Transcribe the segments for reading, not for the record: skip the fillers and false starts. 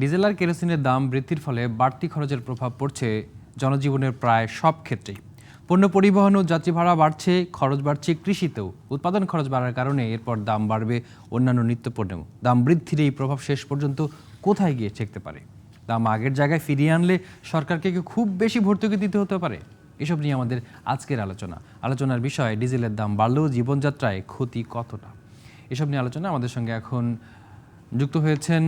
Diesel আর কেরোসিনের দাম বৃদ্ধির ফলে বাড়তি খরচের প্রভাব পড়ছে জনজীবনের প্রায় সব ক্ষেত্রেই। পণ্য পরিবহন ও যাত্রী ভাড়া বাড়ছে, খরচ বাড়ছে কৃষিতেও। উৎপাদন খরচ বাড়ার কারণে এরপর দাম বাড়বে অন্যান্য নিত্যপণ্যেও। দাম বৃদ্ধির এই প্রভাব শেষ পর্যন্ত কোথায় গিয়ে ঠেকতে পারে? দাম আগের জায়গায় ফিরিয়ে আনলে সরকারকে কি খুব বেশি ভর্তুকি দিতে হতে পারে? এসব নিয়ে আমাদের আজকের আলোচনার বিষয় ডিজেলের দাম বাড়লেও জীবনযাত্রায় ক্ষতি কতটা। এসব নিয়ে আলোচনা আমাদের সঙ্গে এখন যুক্ত হয়েছেন,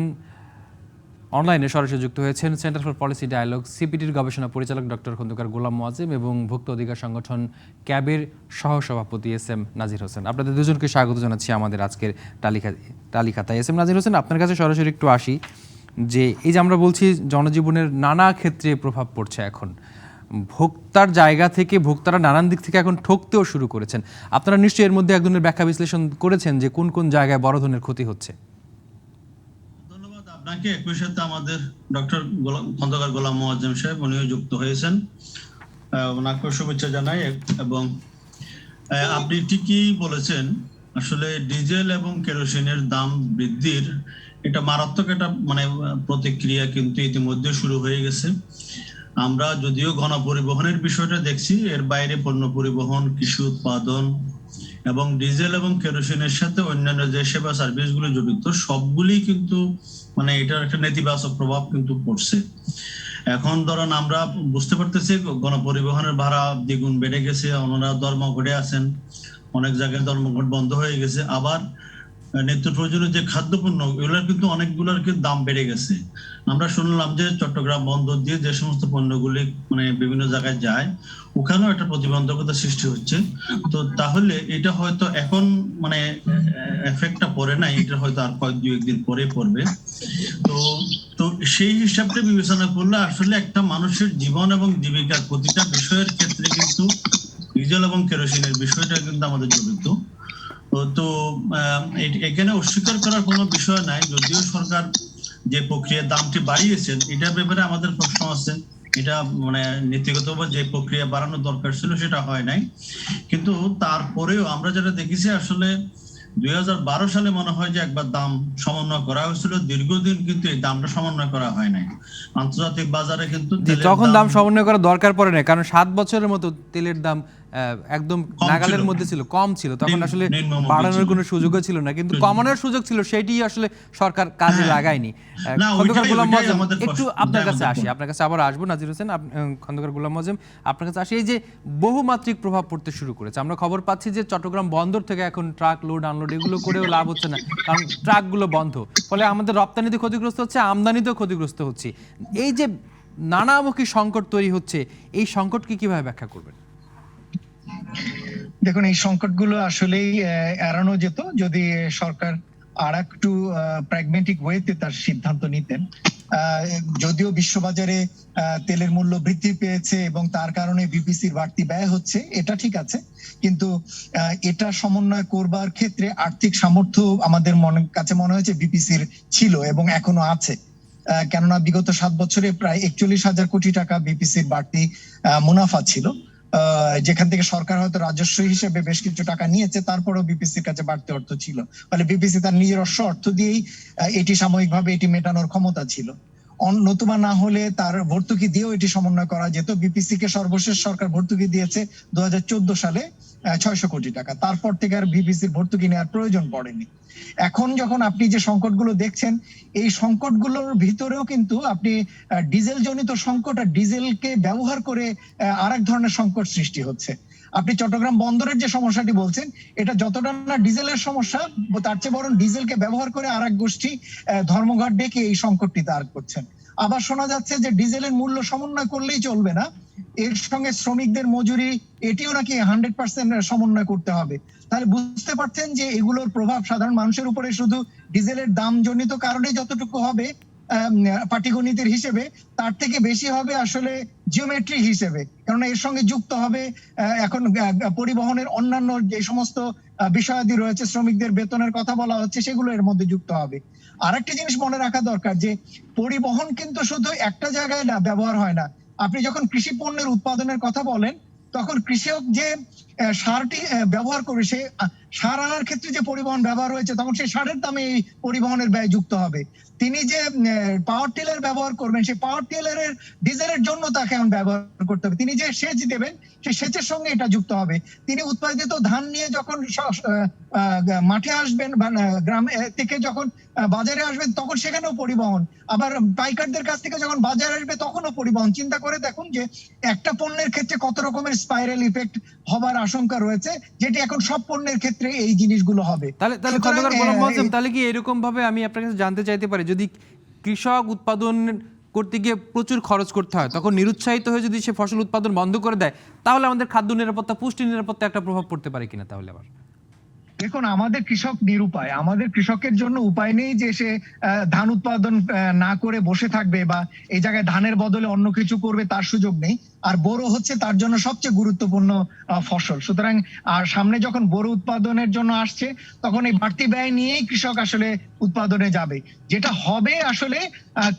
অনলাইনে সরাসরি যুক্ত হয়েছেন সেন্টার ফর পলিসি ডায়ালগ সিপিডির গবেষণা পরিচালক ডক্টর খন্দকার গোলাম মোয়াজ্জেম এবং ভোক্তা অধিকার সংগঠন ক্যাবের সহসভাপতি এস এম নাজির হোসেন। আপনাদের দুজনকে স্বাগত জানাচ্ছি আমাদের আজকের তালিকাতায়। এস এম নাজির হোসেন, আপনার কাছে সরাসরি একটু আসি যে এই যে আমরা বলছি জনজীবনের নানা ক্ষেত্রে প্রভাব পড়ছে এখন, ভোক্তার জায়গা থেকে ভোক্তারা নানান দিক থেকে এখন ঠকতেও শুরু করেছেন। আপনারা নিশ্চয়ই এর মধ্যে এক ধরনের ব্যাখ্যা বিশ্লেষণ করেছেন যে কোন কোন জায়গায় বড় ধরনের ক্ষতি হচ্ছে। আপনাকে একই সাথে আমাদের ডক্টর খন্দকার গোলাম মোয়াজ্জেম সাহেব উনিও যুক্ত হয়েছেন, ওনাকে শুভেচ্ছা জানাই। এবং আপনি ঠিকই বলেছেন, আসলে ডিজেল এবং কেরোসিনের দাম বৃদ্ধির এটা মারাত্মক একটা প্রতিক্রিয়া কিন্তু ইতিমধ্যে শুরু হয়ে গেছে। আমরা যদিও গণপরিবহনের বিষয়টা দেখছি, এর বাইরে পণ্য পরিবহন, কৃষি উৎপাদন এবং ডিজেল এবং কেরোসিনের সাথে অন্যান্য যে সেবা সার্ভিসগুলো জড়িত সবগুলি কিন্তু এটার একটা নেতিবাচক প্রভাব কিন্তু পড়ছে। এখন ধরেন আমরা বুঝতে পারতেছি গণপরিবহনের ভাড়া দ্বিগুণ বেড়ে গেছে, ওনারা ধর্মঘটে আছেন, অনেক জায়গায় ধর্মঘট বন্ধ হয়ে গেছে। আবার নিত্য প্রয়োজনীয় যে খাদ্যপণ্য এগুলোর কিন্তু অনেকগুলোর দাম বেড়ে গেছে। আমরা শুনলাম যে চট্টগ্রাম বন্দর দিয়ে যে সমস্ত পণ্যগুলি বিভিন্ন জায়গায় যায়, ওখানেও একটা প্রতিবন্ধকতা সৃষ্টি হচ্ছে। তো তাহলে এটা হয়তো এখন এফেক্টটা পড়ে নাই, এটা হয়তো আর দুই একদিন পরে পড়বে। তো সেই হিসাবটা বিবেচনা করলে আসলে একটা মানুষের জীবন এবং জীবিকার প্রতিটা বিষয়ের ক্ষেত্রে কিন্তু ডিজেল এবং কেরোসিনের বিষয়টা কিন্তু আমাদের জড়িত। তো এখানে অস্বীকার করার কোনো বিষয় নাই। যদিও সরকার যে প্রক্রিয়ার দামটি বাড়িয়েছেন, এটার ব্যাপারে আমাদের প্রশ্ন আছে। এটা নীতিগতভাবে যে প্রক্রিয়া বাড়ানো দরকার ছিল সেটা হয় নাই। কিন্তু তারপরেও আমরা যেটা দেখেছি, আসলে 2012 সালে মনে হয় যে একবার দাম সমন্বয় করা হয়েছিল। দীর্ঘদিন কিন্তু এই দামটা সমন্বয় করা হয় নাই। আন্তর্জাতিক বাজারে কিন্তু তখন দাম সমন্বয় করা দরকার পড়ে না, কারণ 7 বছরের মতো তেলের দাম একদম নাগালের মধ্যে ছিল, কম ছিল। তখন আসলে বাড়ানোর কোনো সুযোগও ছিল না, কিন্তু কমানোর সুযোগ ছিল, সেটি আসলে সরকার কাজে লাগায়নি। খন্দকার গোলাম মোয়াজ্জেম, একটু আপনার কাছে আসি, আপনার কাছে আবার আসবো। নাজির হোসেন, খন্দকার গোলাম মোয়াজ্জেম, আপনার কাছে আসি। এই যে বহুমাত্রিক প্রভাব পড়তে শুরু করেছে, আমরা খবর পাচ্ছি যে চট্টগ্রাম বন্দর থেকে এখন ট্রাক লোড আনলোড এগুলো করেও লাভ হচ্ছে না, কারণ ট্রাকগুলো বন্ধ। ফলে আমাদের রপ্তানিতে ক্ষতিগ্রস্ত হচ্ছে, আমদানিতেও ক্ষতিগ্রস্ত হচ্ছে। এই যে নানামুখী সংকট তৈরি হচ্ছে, এই সংকটকে কিভাবে ব্যাখ্যা করবেন? দেখুন, এই সংকটগুলো আসলেই এড়ানো যেত যদি সরকার আর একটু প্র্যাগমেটিক ওয়েতে তার সিদ্ধান্ত নিতেন। যদিও বিশ্ববাজারে তেলের মূল্য বৃদ্ধি পেয়েছে এবং তার কারণে বিপিসির বাড়তি ব্যয় হচ্ছে, এটা ঠিক আছে, কিন্তু এটা সমন্বয় করবার ক্ষেত্রে আর্থিক সামর্থ্য আমাদের কাছে মনে হয়েছে বিপিসির ছিল এবং এখনো আছে। কেননা বিগত 7 বছরে প্রায় 41,000 কোটি টাকা বিপিসির বাড়তি মুনাফা ছিল, যেখান থেকে সরকার হয়তো রাজস্ব হিসেবে বেশ কিছু টাকা নিয়েছে, তারপরেও বিপিসির কাছে বাড়তি অর্থ ছিল। ফলে বিপিসি তার নিজস্ব অর্থ দিয়েই এটি সাময়িকভাবে এটি মেটানোর ক্ষমতা ছিল। নতুবা না হলে তার ভর্তুকি দিয়েও এটি সমন্বয় করা যেত। বিপিসি কে সর্বশেষ সরকার ভর্তুকি দিয়েছে 2014 সালে 600 কোটি টাকা। তারপর থেকে আর বিপিসির ভর্তুকি নেওয়ার প্রয়োজন পড়েনি। এখন যখন আপনি যে সংকটগুলো দেখছেন, এই সংকটগুলোর ভিতরেও কিন্তু আপনি ডিজেল জনিত সংকট আর ডিজেলকে ব্যবহার করে আরেক ধরনের সংকট সৃষ্টি হচ্ছে। আপনি চট্টগ্রাম বন্দরের যে সমস্যাটি বলছেন, এটা যতটা না ডিজেলের সমস্যা, তার চেয়ে বরং ডিজেলকে ব্যবহার করে আরেক গোষ্ঠী ধর্মঘট ডেকে এই সংকটটি দাঁড় করছেন। আবার শোনা যাচ্ছে যে ডিজেলের মূল্য সমন্বয় করলেই চলবে না, এর সঙ্গে শ্রমিকদের মজুরি এটিও নাকি 100% সমন্বয় করতে হবে। তাহলে বুঝতে পারছেন যে এগুলোর প্রভাব সাধারণ মানুষের উপরে শুধু ডিজেলের দাম জনিত কারণে যতটুকু হবে পাটিগণিতের হিসেবে, তার থেকে বেশি হবে আসলে জিওমেট্রি হিসেবে। কারণ এর সঙ্গে যুক্ত হবে এখন পরিবহনের অন্যান্য যে সমস্ত বিষয়াদি রয়েছে, শ্রমিকদের বেতনের কথা বলা হচ্ছে, সেগুলো এর মধ্যে যুক্ত হবে। আরেকটি জিনিস মনে রাখা দরকার যে পরিবহন কিন্তু শুধু একটা জায়গায় না ব্যবহার হয় না। আপনি যখন কৃষি পণ্যের উৎপাদনের কথা বলেন, তখন কৃষক যে সারটি ব্যবহার করে সার আনার ক্ষেত্রে যে পরিবহন ব্যবহার হয়েছে তখন সেই সারের দামে এই পরিবহনের ব্যয় যুক্ত হবে। তিনি যে পাওয়ার টিলার ব্যবহার করবেন সেই পাওয়ার টিলারের ডিজেলের জন্য তাকে এখন ব্যবহার করতে হবে। তিনি যে সেচ দেবেন সেই সেচের সঙ্গে এটা যুক্ত হবে। তিনি উৎপাদিত ধান নিয়ে যখন মাঠে আসবেন বা গ্রাম থেকে যখন বাজারে আসবেন তখন সেখানেও পরিবহন, আবার পাইকারদের কাছ থেকে যখন বাজারে আসবে তখনও পরিবহন। চিন্তা করে দেখুন যে একটা পণ্যের ক্ষেত্রে কত রকমের স্পাইরাল ইফেক্ট হবার আশঙ্কা রয়েছে, যেটি এখন সব পণ্যের ক্ষেত্রে এই জিনিসগুলো হবে। তাহলে খন্দকার গোলাম মোয়াজ্জেম, তাহলে কি এরকম ভাবে আমি আপনার কাছে জানতে চাইতে পারি, যদি কৃষক উৎপাদন করতে গিয়ে প্রচুর খরচ করতে হয় তখন নিরুৎসাহিত হয়ে যদি সে ফসল উৎপাদন বন্ধ করে দেয় তাহলে আমাদের খাদ্য নিরাপত্তা, পুষ্টি নিরাপত্তা একটা প্রভাব পড়তে পারে কিনা? তাহলে আবার দেখুন, আমাদের কৃষক নিরুপায়। আমাদের কৃষকের জন্য উপায় নেই যে সে ধান উৎপাদন না করে বসে থাকবে বা এই জায়গায় ধানের বদলে অন্য কিছু করবে, তার সুযোগ নেই। আর বোরো হচ্ছে তার জন্য সবচেয়ে গুরুত্বপূর্ণ ফসল। সুতরাং আর সামনে যখন বোরো উৎপাদনের জন্য আসছে তখন এই বাড়তি ব্যয় নিয়েই কৃষক আসলে উৎপাদনে যাবে। যেটা হবে আসলে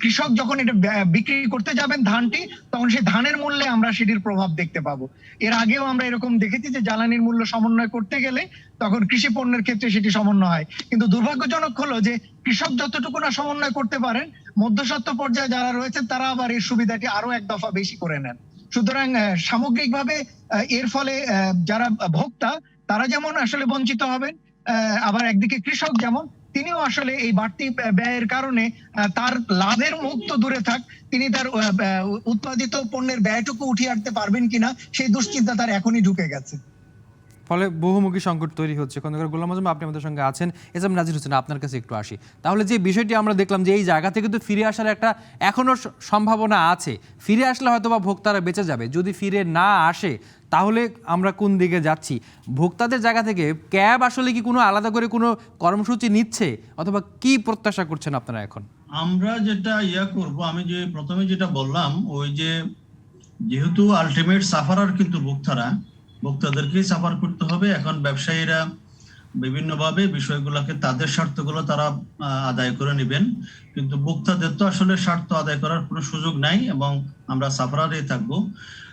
কৃষক যখন এটা বিক্রি করতে যাবেন ধানটি, তখন সেই ধানের মূল্যে আমরা সেটির প্রভাব দেখতে পাবো। এর আগেও আমরা এরকম দেখেছি যে জ্বালানির মূল্য সমন্বয় করতে গেলে তখন কৃষি পণ্যের ক্ষেত্রে সেটি সমন্বয় হয়। কিন্তু দুর্ভাগ্যজনক হলো যে কৃষক যতটুকু না সমন্বয় করতে পারেন, মধ্যস্বত্ব পর্যায়ে যারা রয়েছে তারা আবার এই সুবিধাটি আরো এক দফা বেশি করে নেন। সুতরাং সামগ্রিকভাবে এর ফলে যারা ভোক্তা তারা যেমন আসলে বঞ্চিত হবেন, আবার একদিকে কৃষক যেমন তিনিও আসলে এই বাড়তি ব্যয়ের কারণে তার লাভের মুখ তো দূরে থাক, তিনি তার উৎপাদিত পণ্যের ব্যয়টুকু উঠিয়ে আনতে পারবেন কিনা সেই দুশ্চিন্তা তার এখনই ঢুকে গেছে। ফলে বহুমুখী সংকট তৈরি হচ্ছে। খন্দকার গোলাম মোয়াজ্জেম, আপনি আমাদের সঙ্গে আছেন। এসএম নাজির হোসেন, আপনার কাছে একটু আসি। তাহলে যে বিষয়টি আমরা দেখলাম যে এই জায়গা থেকে তো ফিরে আসার একটা এখনো সম্ভাবনা আছে, ফিরে আসলে হয়তো বা ভোক্তারা বেঁচে যাবে। যদি ফিরে না আসে তাহলে আমরা কোন দিকে যাচ্ছি? ভোক্তাদের জায়গা থেকে ক্যাব আসলে কি কোনো আলাদা করে কোনো কর্মসূচি নিচ্ছে, অথবা কি প্রত্যাশা করছেন আপনারা এখন? আমরা যেটা করব, আমি যে প্রথমে যেটা বললাম, ওই যে যেহেতু আলটিমেট সাফারার কিন্তু ভোক্তাদেরকেই সাফার করতে হবে। এখন ব্যবসায়ীরা বিভিন্নভাবে বিষয়গুলোকে, তাদের স্বার্থগুলো তারা আদায় করে নেবেন, কিন্তু ভোক্তাদের তো আসলে স্বার্থ আদায় করার কোনো সুযোগ নাই এবং আমরা সাফারারই থাকবো।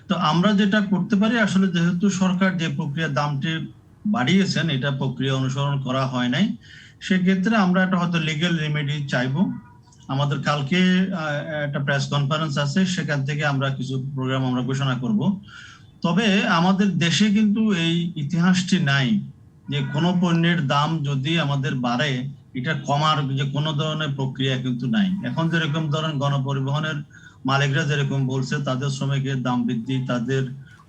তো আমরা যেটা করতে পারি, আসলে যেহেতু সরকার যে প্রক্রিয়া দামটি বাড়িয়েছেন এটা প্রক্রিয়া অনুসরণ করা হয় নাই, সেক্ষেত্রে আমরা একটা হয়তো লিগ্যাল রেমেডি চাইবো। আমাদের কালকে একটা প্রেস কনফারেন্স আছে, সেখান থেকে আমরা কিছু প্রোগ্রাম আমরা ঘোষণা করব। তবে আমাদের দেশে কিন্তু এই ইতিহাসটি নাই যে কোনো পণ্যের দাম যদি আমাদের বাড়ে এটা কমার যে কোনো ধরনের প্রক্রিয়া কিন্তু নাই। এখন যেরকম ধরেন গণপরিবহনের মালিকরা যেরকম বলছে তাদের শ্রমিকের দাম বৃদ্ধি, তাদের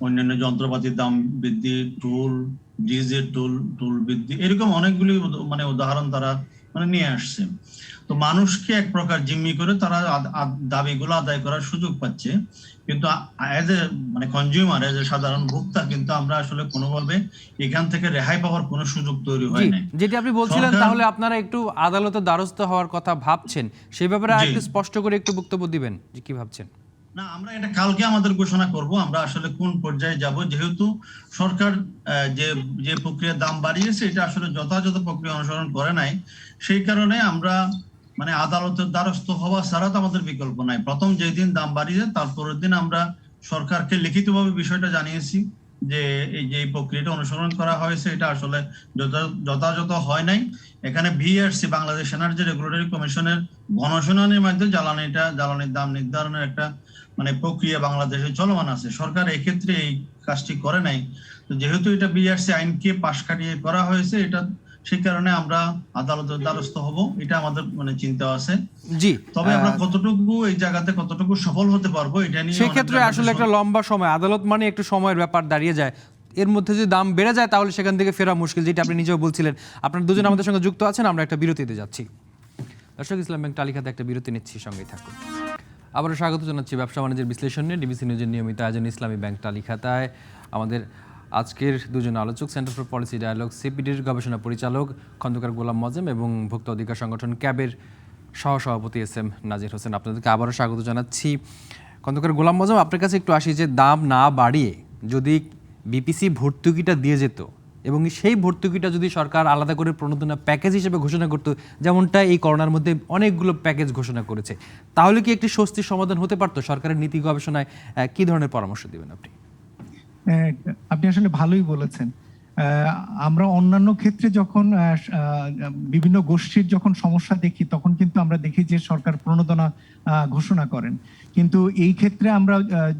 অন্যান্য যন্ত্রপাতির দাম বৃদ্ধি, টুল, ডিজেল টুল বৃদ্ধি, এরকম অনেকগুলি উদাহরণ তারা নিয়ে আসছে। তো মানুষকে এক প্রকার জিম্মি করে তারা দাবিগুলো আদায় করার সুযোগ পাচ্ছে, কিন্তু as a consumer, as a সাধারণ ভোক্তা কিন্তু আমরা আসলে কোনোভাবে এখান থেকে রেহাই পাওয়ার কোনো সুযোগ তৈরি হয় না। যেটি আপনি বলছিলেন, তাহলে আপনারা একটু আদালতের দ্বারস্থ হওয়ার কথা ভাবছেন, সেই ব্যাপারে একটু স্পষ্ট করে একটু বক্তব্য দিবেন যে কি ভাবছেন? না, আমরা এটা কালকে আমাদের ঘোষণা করব আমরা আসলে কোন পর্যায়ে যাব। যেহেতু সরকার যে প্রক্রিয়া দাম বাড়িয়েছে এটা আসলে যথাযথ প্রক্রিয়া অনুসরণ করে নাই, সেই কারণে আমরা আদালতের দ্বারস্থ হওয়া ছাড়া তো আমাদের বিকল্প নাই। প্রথম যেদিন দাম বাড়িয়েছে তারপরের দিন আমরা সরকারকে লিখিতভাবে বিষয়টা জানিয়েছি যে এই প্রক্রিয়াটা অনুসরণ করা হয়েছে এটা আসলে যথাযথ হয় নাই। এখানে বিআরসি, বাংলাদেশ এনার্জি রেগুলেটরি কমিশনের গণশুনানির মাধ্যমে জ্বালানির দাম নির্ধারণের একটা প্রক্রিয়া বাংলাদেশে চলমান আছে। সরকার এই ক্ষেত্রে এই কাজটি করে নাই। তো যেহেতু এটা বিআরসি আইনকে পাশ কাটিয়ে করা হয়েছে, এটা সেই কারণে আমরা আদালতের দ্বারস্থ হব, এটা আমাদের চিন্তা আছে। জি, তবে আমরা কতটুকু এই জায়গাতে কতটুকু সফল হতে পারবো এটা নিয়ে সেই ক্ষেত্রে আসলে একটা লম্বা সময়, আদালত একটু সময়ের ব্যাপার দাঁড়িয়ে যায়। এর মধ্যে যদি দাম বেড়ে যায় তাহলে সেখান থেকে ফেরা মুশকিল, যেটা আপনি নিজেও বলছিলেন। আপনারা দুজন আমাদের সঙ্গে যুক্ত আছেন, আমরা একটা বিরতিতে যাচ্ছি। দর্শক, ইসলাম ব্যাংক তালিকাতে একটা বিরতি নিচ্ছি, সঙ্গেই থাকুন। আবারও স্বাগত জানাচ্ছি ব্যবসা বাণিজ্যের বিশ্লেষণ নিয়ে ডিবিসি নিউজের নিয়মিত আয়োজন ইসলামী ব্যাংক তালিকাতায়। আমাদের আজকের দুজন আলোচক, সেন্টার ফর পলিসি ডায়ালগ সিপিডির গবেষণা পরিচালক খন্দকার গোলাম মোয়াজ্জেম এবং ভোক্তা অধিকার সংগঠন ক্যাবের সহসভাপতি এসএম নাজির হোসেন। আপনাদেরকে আবারও স্বাগত জানাচ্ছি। খন্দকার গোলাম মোয়াজ্জেম, আপনার কাছে একটু আসি যে দাম না বাড়িয়ে যদি বিপিসি ভর্তুকিটা দিয়ে যেত এবং সেই ভর্তুকিটা যদি সরকার আলাদা করে প্রণোদনা প্যাকেজ হিসেবে ঘোষণা করতো, যেমনটা এই করোনার মধ্যে অনেকগুলো প্যাকেজ ঘোষণা করেছে, তাহলে কি একটি স্বস্তির সমাধান হতে পারতো? সরকারের নীতি গবেষণায় কি ধরনের পরামর্শ দিবেন আপনি? আপনি আসলে ভালোই বলেছেন। আমরা অন্যান্য ক্ষেত্রে যখন বিভিন্ন গোষ্ঠীর যখন সমস্যা দেখি তখন কিন্তু আমরা দেখি যে সরকার প্রণোদনা ঘোষণা করেন, কিন্তু এই ক্ষেত্রে আমরা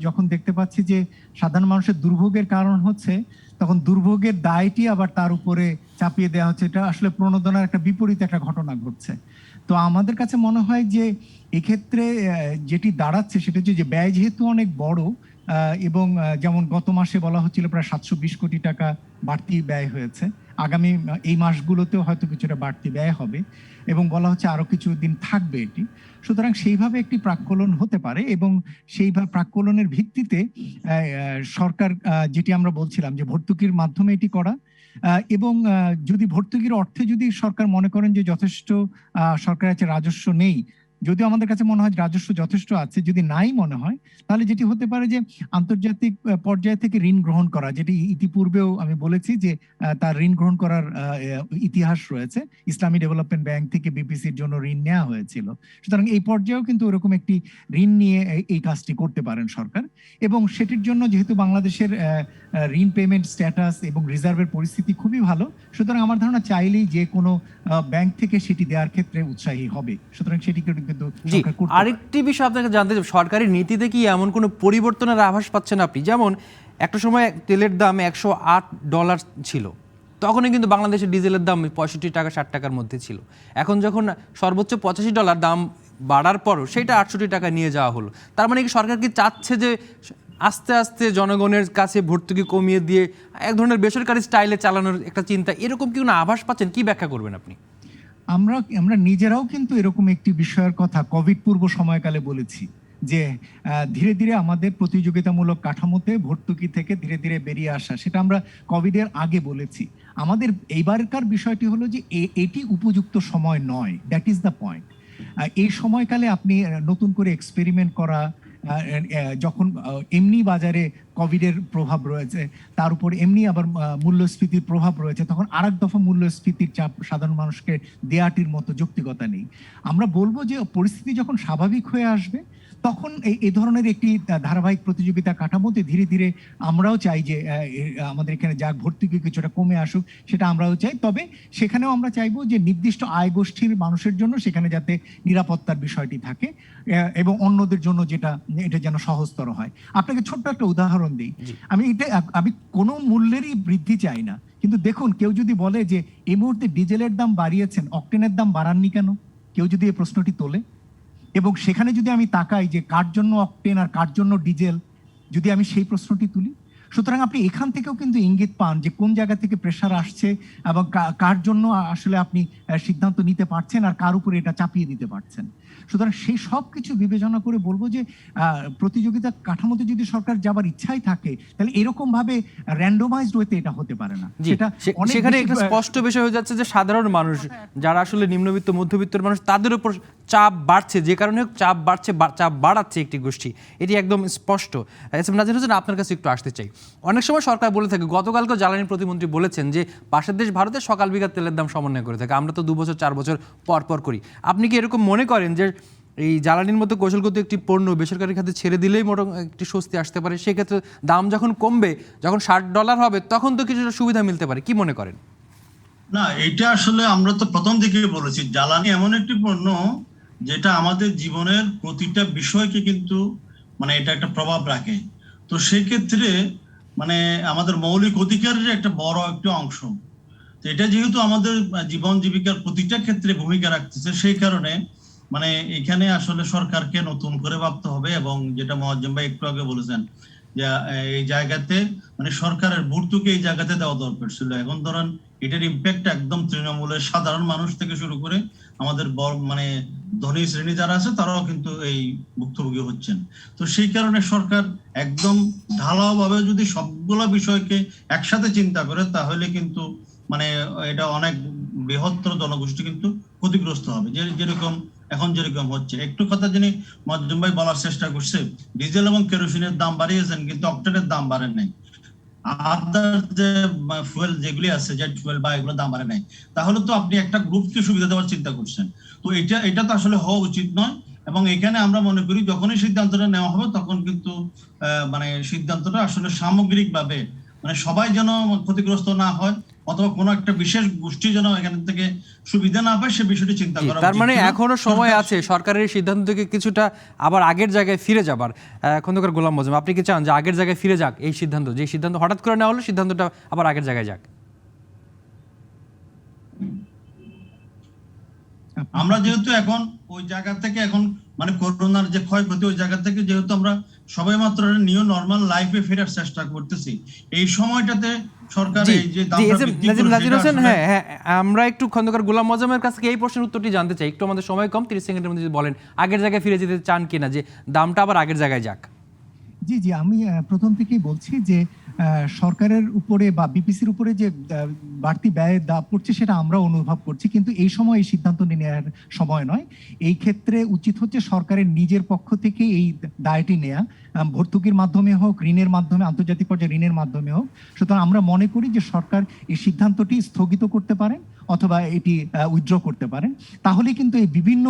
যখন দেখতে পাচ্ছি যে সাধারণ মানুষের দুর্ভোগের কারণ হচ্ছে, তখন দুর্ভোগের দায়টি আবার তার উপরে চাপিয়ে দেওয়া হচ্ছে। এটা আসলে প্রণোদনার একটা বিপরীত একটা ঘটনা ঘটছে। তো আমাদের কাছে মনে হয় যে এক্ষেত্রে যেটি দাঁড়াচ্ছে সেটা হচ্ছে যে ব্যয় যেহেতু অনেক বড়, এবং যেমন গত মাসে বলা হচ্ছিল প্রায় 720 কোটি টাকা বাড়তি ব্যয় হয়েছে, আগামী এই মাসগুলোতেও হয়তো কিছুটা বাড়তি ব্যয় হবে, এবং বলা হচ্ছে আরো কিছু দিন থাকবে এটি। সুতরাং সেইভাবে একটি প্রাক্কলন হতে পারে, এবং সেইভাবে প্রাক্কলনের ভিত্তিতে সরকার যেটি আমরা বলছিলাম যে ভর্তুকির মাধ্যমে এটি করা, এবং যদি ভর্তুকির অর্থে যদি সরকার মনে করেন যে যথেষ্ট সরকারের কাছে রাজস্ব নেই, যদিও আমাদের কাছে মনে হয় রাজস্ব যথেষ্ট আছে, যদি নাই মনে হয় তাহলে যেটি হতে পারে যে আন্তর্জাতিক পর্যায় থেকে ঋণ গ্রহণ করা, যেটি ইতিপূর্বেও আমি বলেছি যে তার ঋণ গ্রহণ করার ইতিহাস রয়েছে। ইসলামী ডেভেলপমেন্ট ব্যাংক থেকে বিপিসির জন্য ঋণ নেওয়া হয়েছিল। সুতরাং এই পর্যায়েও কিন্তু ওরকম একটি ঋণ নিয়ে এই কাজটি করতে পারেন সরকার, এবং সেটির জন্য যেহেতু বাংলাদেশের ঋণ পেমেন্ট স্ট্যাটাস এবং রিজার্ভের পরিস্থিতি খুবই ভালো, সুতরাং আমার ধারণা চাইলেই যে কোনো ব্যাংক থেকে সেটি দেওয়ার ক্ষেত্রে উৎসাহী হবে। সুতরাং সেটিকে কিন্তু সরকার করতে পারে। আরেকটি বিষয় আপনাকে জানতে চাই, সরকারি নীতিতে কি এমন কোনো পরিবর্তনের আভাস পাচ্ছেন আপনি? যেমন একটা সময় তেলের দাম $108 ছিল, তখনই কিন্তু বাংলাদেশের ডিজেলের দাম 65 টাকা 60 টাকার মধ্যে ছিল। এখন যখন সর্বোচ্চ $85 দাম বাড়ার পরও সেটা 68 টাকা নিয়ে যাওয়া হলো। তার মানে কি সরকার কি চাচ্ছে যে আস্তে আস্তে জনগণের কাছে ভর্তুকি কমিয়ে দিয়ে এক ধরনের বেসরকারি স্টাইলে চালানোর একটা চিন্তা, এরকম কি কোনো আভাস পাচ্ছেন? কি ব্যাখ্যা করবেন আপনি? আমরা নিজেরাও কিন্তু এরকম একটি বিষয়ের কথা কোভিড পূর্ব সময়কালে বলেছি যে ধীরে ধীরে আমাদের প্রতিযোগিতামূলক কাঠামোতে ভর্তুকি থেকে ধীরে ধীরে বেরিয়ে আসা, সেটা আমরা কোভিডের আগে বলেছি। আমাদের এইবারকার বিষয়টি হলো যে এটি উপযুক্ত সময় নয়, দ্যাট ইজ দ্য পয়েন্ট। এই সময়কালে আপনি নতুন করে এক্সপেরিমেন্ট করা, যখন এমনি বাজারে কোভিডের প্রভাব রয়েছে, তার উপর এমনি আবার মূল্যস্ফীতির প্রভাব রয়েছে, তখন আরেক দফা মূল্যস্ফীতির চাপ সাধারণ মানুষকে দেয়াটির মতো যৌক্তিকতা নেই। আমরা বলবো যে পরিস্থিতি যখন স্বাভাবিক হয়ে আসবে তখন এই ধরনের একটি ধারাবাহিক প্রতিযোগিতা কাঠামোতে ধীরে ধীরে আমরাও চাই যে আমাদের এখানে যাক ভর্তুকি কিছুটা কমে আসুক, সেটা আমরাও চাই। তবে সেখানেও আমরা চাইবো যে নির্দিষ্ট আয় গোষ্ঠীর মানুষের জন্য সেখানে যাতে নিরাপত্তার বিষয়টি থাকে, এবং অন্যদের জন্য এটা যেন সহজতর হয়। আপনাকে ছোট্ট একটা উদাহরণ দিই। আমি কোনো মূল্যেরই বৃদ্ধি চাই না, কিন্তু দেখুন, কেউ যদি বলে যে এই মুহূর্তে ডিজেলের দাম বাড়িয়েছেন, অকটেনের দাম বাড়াননি কেন, কেউ যদি এই প্রশ্নটি তোলে, এবং সেখানে যদি আমি তাকাই যে কার জন্য অকটেন আর কার জন্য ডিজেল, যদি আমি সেই প্রশ্নটি তুলি, সুতরাং আপনি এখান থেকেও কিন্তু ইঙ্গিত পান যে কোন জায়গা থেকে প্রেসার আসছে এবং কার জন্য আসলে আপনি সিদ্ধান্ত নিতে পারছেন আর কার উপরে এটা চাপিয়ে দিতে পারছেন। সুতরাং সেই সব কিছু বিবেচনা করে বলবো যে প্রতিযোগিতা কাঠামোতে যদি সরকার যাবার ইচ্ছাই থাকে, তাহলে এরকম ভাবে র্যান্ডমাইজড ওয়েতে এটা হতে পারে না। সেখানে একটা স্পষ্ট বিষয় হয়ে যাচ্ছে যে সাধারণ মানুষ যারা আসলে নিম্নবিত্ত মধ্যবিত্তের মানুষ, তাদের উপর চাপ বাড়ছে, যে কারণে চাপ বাড়ছে, চাপ বাড়াচ্ছে একটি গোষ্ঠী, এটি একদম স্পষ্ট। নাজির হোসেন, আপনার কাছে একটু আসতে চাই। অনেক সময় সরকার বলে থাকে, গতকালকে জ্বালানি প্রতিমন্ত্রী বলেছেন যে পাশের দেশ ভারতে সকাল বিকাল তেলের দাম সমন্বয় করে থাকে, আমরা তো 2 বছর 4 বছর পর পর করি। আপনি কি এরকম মনে করেন যে এই জ্বালানির মতো কৌশলগত একটি পণ্য বেসরকারি খাতে ছেড়ে দিলেই মোটামুটি একটি স্বস্তি আসতে পারে? সেক্ষেত্রে দাম যখন কমবে, যখন $60 হবে, তখন তো কিছুটা সুবিধা মিলতে পারে, কি মনে করেন? না, এটা আসলে আমরা তো প্রথম দিকে বলেছি, জ্বালানি এমন একটি পণ্য যেটা আমাদের জীবনের প্রতিটা বিষয়কে কিন্তু এটা একটা প্রভাব রাখে। তো সেই ক্ষেত্রে আমাদের মৌলিক অধিকারের একটা বড় একটা অংশ, তো এটা যেহেতু আমাদের জীবন জীবিকার প্রতিটা ক্ষেত্রে ভূমিকা রাখতেছে, সেই কারণে এখানে আসলে সরকারকে নতুন করে ভাবতে হবে। এবং যেটা মোয়াজ্জেম ভাই একটু আগে বলেছেন যে এই জায়গাতে সরকারের ভর্তুকি এই জায়গাতে দেওয়া দরকার ছিল। এখন ধরেন এটার ইম্প্যাক্ট একদম তৃণমূলের সাধারণ মানুষ থেকে শুরু করে আমাদের ধনী শ্রেণী যারা আছে তারাও কিন্তু এই ভুক্তভোগী হচ্ছেন। তো সেই কারণে সরকার একদম ঢালাওভাবে যদি সবগুলা বিষয়কে একসাথে চিন্তা করে, তাহলে কিন্তু এটা অনেক বৃহত্তর জনগোষ্ঠী কিন্তু ক্ষতিগ্রস্ত হবে, যেরকম এখন যেরকম হচ্ছে। একটু কথা যিনি মোয়াজ্জেম ভাই বলার চেষ্টা করছে, ডিজেল এবং কেরোসিনের দাম বাড়িয়েছেন কিন্তু অকটেনের দাম বাড়েন নাই, আদার যে ফুয়েল যেগুলি আছে, জেট ফুয়েল বা এগুলোর দাম বাড়ে নাই। তাহলে তো আপনি একটা গ্রুপকে সুবিধা দেওয়ার চিন্তা করছেন। তো এটা তো আসলে হওয়া উচিত নয়। এবং এখানে আমরা মনে করি যখনই সিদ্ধান্তটা নেওয়া হবে তখন কিন্তু সিদ্ধান্তটা আসলে সামগ্রিকভাবে মানে সবাই যেন ক্ষতিগ্রস্ত না হয় অথবা কোনো একটা বিশেষ গোষ্ঠী যেন এখান থেকে সুবিধা না পায় সে বিষয়টি চিন্তা জি, করা তার উচিত মানে ছিল। এখনো সময় সরকার- আছে সরকারের সিদ্ধান্ত থেকে কিছুটা আবার আগের জায়গায় ফিরে যাবার। খন্দকার গোলাম মজুম, আপনি কি চান যে আগের জায়গায় ফিরে যাক এই সিদ্ধান্ত, যে সিদ্ধান্ত হঠাৎ করে নেওয়া হলো সিদ্ধান্তটা আবার আগের জায়গায় যাক? আমরা যেহেতু এখন ওই জায়গা থেকে এখন মানে করোনার যে ক্ষয়ক্ষতি ওই জায়গা থেকে যেহেতু আমরা সবাই মাত্র নিউ নর্মাল লাইফে ফেরার চেষ্টা করতেছি, এই সময়টাতে সরকার জি এই যে জি, দামটা এস এম বৃদ্ধি নাজিম করেছে, নাজির এটা হোসেন, আসলে- হ্যাঁ হ্যাঁ, আমরা একটু খন্দকার গোলাম মজুমের কাছ থেকে এই প্রশ্নের উত্তরটি জানতে চাই। একটু আমাদের সময় কম, 30 সেকেন্ডের মধ্যে যদি বলেন আগের জায়গায় ফিরে যেতে চান কিনা, যে দামটা আবার আগের জায়গায় যাক। জি জি, আমি প্রথম থেকেই বলছি যে সরকারের উপরে বা বিপিসির উপরে যে বাড়তি ব্যয় দাব পড়ছে সেটা আমরা অনুভব করছি, কিন্তু এই সময় এই সিদ্ধান্ত নেওয়ার সময় নয়। এই ক্ষেত্রে উচিত হচ্ছে সরকারের নিজের পক্ষ থেকে এই দায়টি নেওয়া, ভর্তুকির মাধ্যমে হোক, ঋণের মাধ্যমে, আন্তর্জাতিক পর্যায়ে ঋণের মাধ্যমে হোক। সুতরাং আমরা মনে করি যে সরকার এই সিদ্ধান্তটি স্থগিত করতে পারেন অথবা এটি উইথড্র করতে পারেন, তাহলে কিন্তু এই বিভিন্ন